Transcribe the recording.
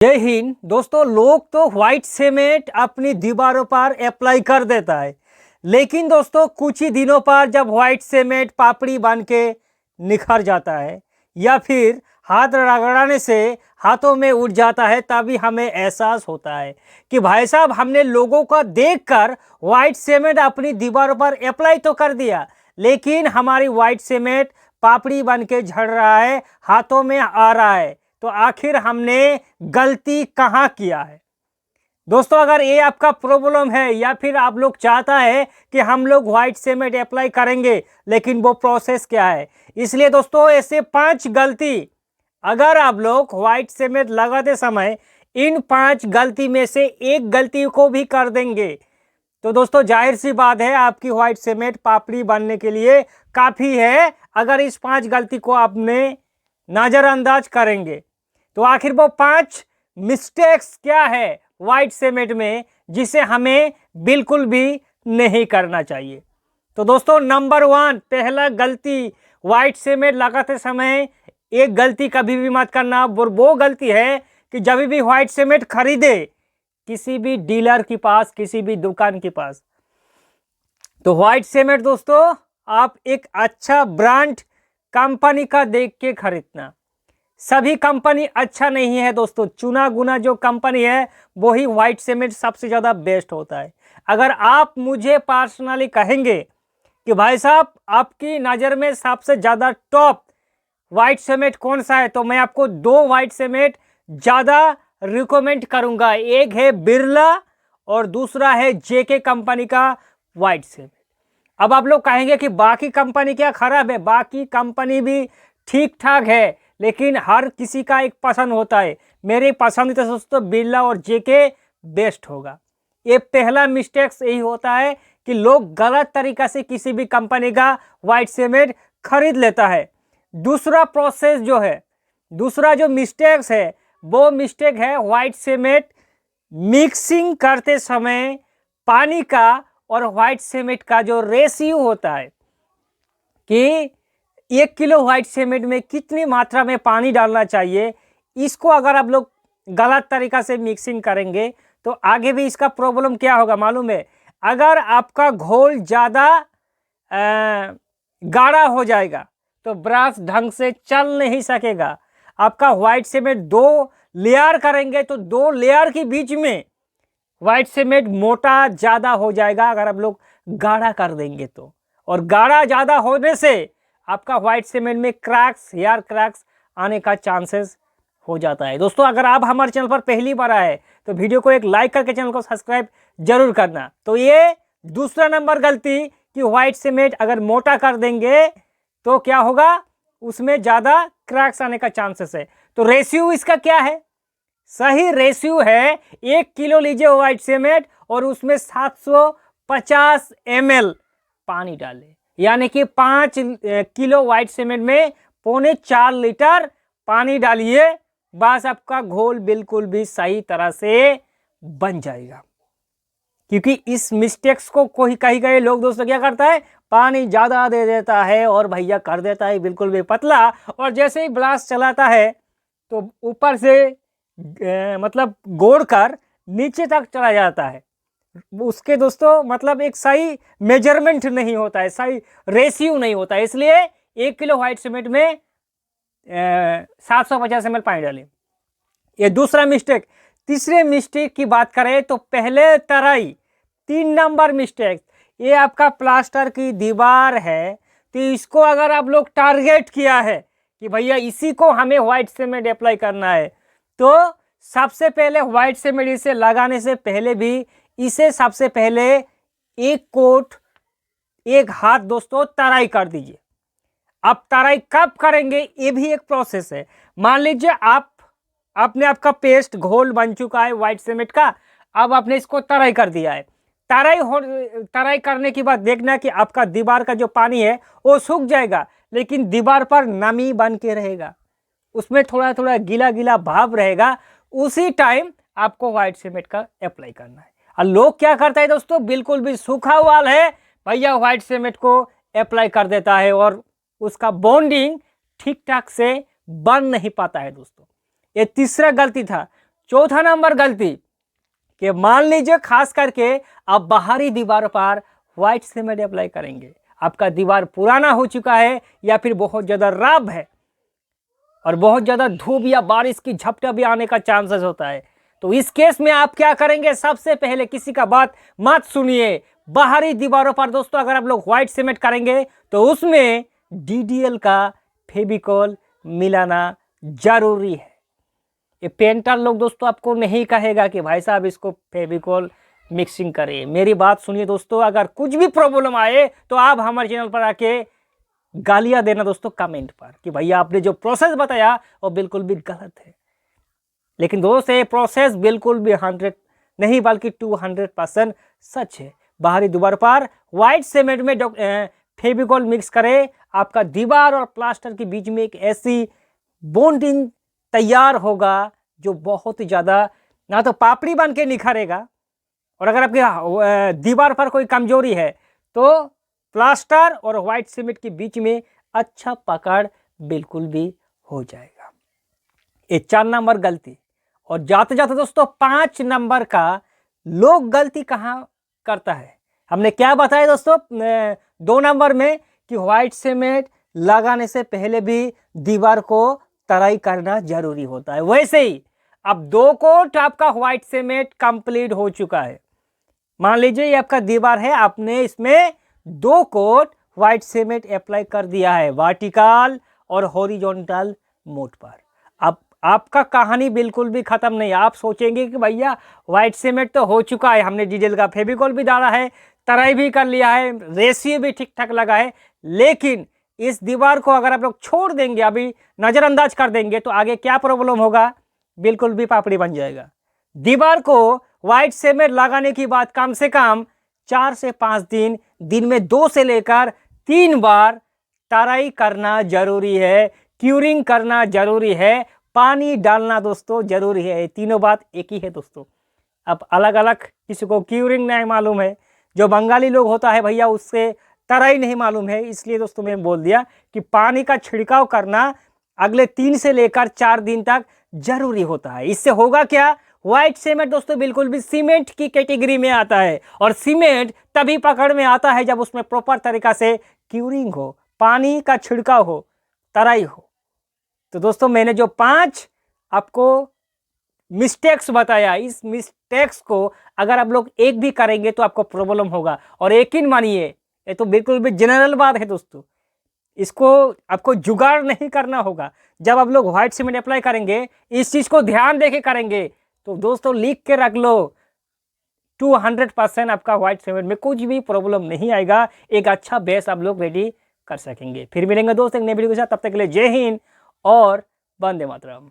जय हिंद दोस्तों। लोग तो व्हाइट सीमेंट अपनी दीवारों पर अप्लाई कर देता है, लेकिन दोस्तों कुछ ही दिनों पर जब व्हाइट सीमेंट पापड़ी बन के निखर जाता है या फिर हाथ रगड़ाने से हाथों में उठ जाता है, तभी हमें एहसास होता है कि भाई साहब हमने लोगों का देखकर व्हाइट सीमेंट अपनी दीवारों पर अप्लाई तो कर दिया, लेकिन हमारी व्हाइट सीमेंट पापड़ी बन के झड़ रहा है, हाथों में आ रहा है। तो आखिर हमने गलती कहाँ किया है? दोस्तों अगर ये आपका प्रॉब्लम है या फिर आप लोग चाहता है कि हम लोग व्हाइट सीमेंट अप्लाई करेंगे, लेकिन वो प्रोसेस क्या है, इसलिए दोस्तों ऐसे 5 गलती अगर आप लोग व्हाइट सीमेंट लगाते समय इन 5 गलती में से एक गलती को भी कर देंगे तो दोस्तों जाहिर सी बात है आपकी व्हाइट सीमेंट पापड़ी बनने के लिए काफ़ी है। अगर इस 5 गलती को आपने नज़रअंदाज करेंगे तो आखिर वो 5 मिस्टेक्स क्या है व्हाइट सीमेंट में, जिसे हमें बिल्कुल भी नहीं करना चाहिए। तो दोस्तों नंबर 1, पहला गलती व्हाइट सीमेंट लगाते समय एक गलती कभी भी मत करना। वो गलती है कि जब भी व्हाइट सीमेंट खरीदे किसी भी डीलर के पास, किसी भी दुकान के पास, तो व्हाइट सीमेंट दोस्तों आप एक अच्छा ब्रांड कंपनी का देख के खरीदना। सभी कंपनी अच्छा नहीं है दोस्तों, चुना गुना जो कंपनी है वही व्हाइट सीमेंट सबसे ज़्यादा बेस्ट होता है। अगर आप मुझे पर्सनली कहेंगे कि भाई साहब आपकी नज़र में सबसे ज़्यादा टॉप व्हाइट सीमेंट कौन सा है, तो मैं आपको 2 व्हाइट सीमेंट ज़्यादा रिकमेंड करूंगा। एक है बिरला और दूसरा है जेके कंपनी का व्हाइट सीमेंट। अब आप लोग कहेंगे कि बाकी कंपनी क्या खराब है? बाकी कंपनी भी ठीक ठाक है, लेकिन हर किसी का एक पसंद होता है। मेरी पसंदीदा दोस्तों बिरला और जेके बेस्ट होगा। ये पहला मिस्टेक्स यही होता है कि लोग गलत तरीका से किसी भी कंपनी का व्हाइट सीमेंट खरीद लेता है। दूसरा प्रोसेस जो है, दूसरा जो मिस्टेक्स है वो मिस्टेक है व्हाइट सीमेंट मिक्सिंग करते समय पानी का और व्हाइट सीमेंट का जो रेशियो होता है कि 1 किलो व्हाइट सीमेंट में कितनी मात्रा में पानी डालना चाहिए, इसको अगर आप लोग गलत तरीका से मिक्सिंग करेंगे तो आगे भी इसका प्रॉब्लम क्या होगा मालूम है? अगर आपका घोल ज़्यादा गाढ़ा हो जाएगा तो ब्रश ढंग से चल नहीं सकेगा। आपका व्हाइट सीमेंट 2 लेयर करेंगे तो 2 लेयर के बीच में व्हाइट सीमेंट मोटा ज़्यादा हो जाएगा अगर आप लोग गाढ़ा कर देंगे तो, और गाढ़ा ज़्यादा होने से आपका व्हाइट सीमेंट में क्रैक्स, हेयर क्रैक्स आने का चांसेस हो जाता है। दोस्तों अगर आप हमारे चैनल पर पहली बार आए तो वीडियो को एक लाइक करके चैनल को सब्सक्राइब जरूर करना। तो ये दूसरा नंबर गलती कि व्हाइट सीमेंट अगर मोटा कर देंगे तो क्या होगा, उसमें ज़्यादा क्रैक्स आने का चांसेस है। तो रेशियो इसका क्या है? सही रेशियो है 1 किलो लीजिए व्हाइट सीमेंट और उसमें 750 ml पानी डालें, यानी कि 5 किलो व्हाइट सीमेंट में 4.25 लीटर पानी डालिए, बस आपका घोल बिल्कुल भी सही तरह से बन जाएगा। क्योंकि इस मिस्टेक्स को कोई कहीं लोग दोस्तों क्या करता है, पानी ज़्यादा दे देता है और भैया कर देता है बिल्कुल भी पतला, और जैसे ही ब्लास्ट चलाता है तो ऊपर से मतलब गोड़ कर नीचे तक चला जाता है। उसके दोस्तों मतलब एक सही मेजरमेंट नहीं होता है, सही रेशियो नहीं होता है, इसलिए 1 किलो व्हाइट सीमेंट में 750 ml पानी डालें। ये दूसरा मिस्टेक। तीसरे मिस्टेक की बात करें तो पहले तराई 3 नंबर मिस्टेक, ये आपका प्लास्टर की दीवार है तो इसको अगर आप लोग टारगेट किया है कि भैया इसी को हमें व्हाइट सीमेंट अप्लाई करना है, तो सबसे पहले व्हाइट सीमेंट इसे लगाने से पहले भी इसे सबसे पहले एक कोट, एक हाथ दोस्तों तराई कर दीजिए। अब तराई कब करेंगे ये भी एक प्रोसेस है। मान लीजिए आपका पेस्ट घोल बन चुका है व्हाइट सीमेंट का, अब आपने इसको तराई कर दिया है। तराई करने के बाद देखना कि आपका दीवार का जो पानी है वो सूख जाएगा, लेकिन दीवार पर नमी बन के रहेगा, उसमें थोड़ा थोड़ा गीला गीला भाव रहेगा। उसी टाइम आपको व्हाइट सीमेंट का अप्लाई करना है। और लोग क्या करता है दोस्तों, बिल्कुल भी सूखा हुआ है भैया व्हाइट सीमेंट को अप्लाई कर देता है और उसका बॉन्डिंग ठीक ठाक से बन नहीं पाता है दोस्तों। ये तीसरा गलती था। चौथा नंबर गलती कि मान लीजिए खास करके आप बाहरी दीवार पर व्हाइट सीमेंट अप्लाई करेंगे, आपका दीवार पुराना हो चुका है या फिर बहुत ज़्यादा रब है और बहुत ज़्यादा धूप या बारिश की झपटा भी आने का चांसेस होता है, तो इस केस में आप क्या करेंगे? सबसे पहले किसी का बात मत सुनिए। बाहरी दीवारों पर दोस्तों अगर आप लोग व्हाइट सीमेंट करेंगे तो उसमें DDL का फेविकॉल मिलाना जरूरी है। ये पेंटर लोग दोस्तों आपको नहीं कहेगा कि भाई साहब इसको फेविकॉल मिक्सिंग करें। मेरी बात सुनिए दोस्तों, अगर कुछ भी प्रॉब्लम आए तो आप हमारे चैनल पर आके गालियां देना दोस्तों कमेंट पर कि भैया आपने जो प्रोसेस बताया वो बिल्कुल भी गलत है। लेकिन दोस्तों ये प्रोसेस बिल्कुल भी 100 नहीं बल्कि 200% सच है। बाहरी दीवार पर व्हाइट सीमेंट में फेविकॉल मिक्स करें, आपका दीवार और प्लास्टर के बीच में एक ऐसी बॉन्डिंग तैयार होगा जो बहुत ही ज़्यादा ना तो पापड़ी बन के निखरेगा, और अगर आपकी दीवार पर कोई कमजोरी है तो प्लास्टर और व्हाइट सीमेंट के बीच में अच्छा पकड़ बिल्कुल भी हो जाएगा। ये 4 नंबर गलती। और जाते जाते दोस्तों 5 नंबर का लोग गलती कहाँ करता है, हमने क्या बताया दोस्तों 2 नंबर में कि व्हाइट सीमेंट लगाने से पहले भी दीवार को तराई करना जरूरी होता है। वैसे ही अब 2 कोट आपका व्हाइट सीमेंट कंप्लीट हो चुका है। मान लीजिए ये आपका दीवार है, आपने इसमें 2 कोट व्हाइट सीमेंट अप्लाई कर दिया है वर्टिकल और हॉरिजॉन्टल मोड पर। अब आपका कहानी बिल्कुल भी खत्म नहीं। आप सोचेंगे कि भैया व्हाइट सीमेंट तो हो चुका है, हमने डीजल का फेविकॉल भी डाला है, तराई भी कर लिया है, रेशियो भी ठीक ठाक लगा है, लेकिन इस दीवार को अगर आप लोग छोड़ देंगे, अभी नज़रअंदाज कर देंगे तो आगे क्या प्रॉब्लम होगा? बिल्कुल भी पापड़ी बन जाएगा। दीवार को व्हाइट सीमेंट लगाने की बाद कम से कम 4 से 5 दिन में 2 से लेकर 3 बार तराई करना जरूरी है, क्यूरिंग करना जरूरी है, पानी डालना दोस्तों जरूरी है। तीनों बात एक ही है दोस्तों। अब अलग अलग किसी को क्यूरिंग नहीं मालूम है, जो बंगाली लोग होता है भैया उससे तराई नहीं मालूम है, इसलिए दोस्तों मैंने बोल दिया कि पानी का छिड़काव करना अगले 3 से लेकर 4 दिन तक जरूरी होता है। इससे होगा क्या? व्हाइट सीमेंट दोस्तों बिल्कुल भी सीमेंट की कैटेगरी में आता है, और सीमेंट तभी पकड़ में आता है जब उसमें प्रॉपर तरीका से क्यूरिंग हो, पानी का छिड़काव हो, तराई हो। तो दोस्तों मैंने जो 5 आपको मिस्टेक्स बताया, इस मिस्टेक्स को अगर आप लोग एक भी करेंगे तो आपको प्रॉब्लम होगा। और यकीन मानिए ये तो बिल्कुल भी जनरल बात है दोस्तों, इसको आपको जुगाड़ नहीं करना होगा। जब आप लोग व्हाइट सीमेंट अप्लाई करेंगे इस चीज़ को ध्यान देके करेंगे तो दोस्तों लिख के रख लो 200% आपका व्हाइट सीमेंट में कुछ भी प्रॉब्लम नहीं आएगा। एक अच्छा बेस आप लोग रेडी कर सकेंगे। फिर मिलेंगे दोस्त एक नए वीडियो के साथ, तब तक के लिए जय हिंद और वंदे मातरम।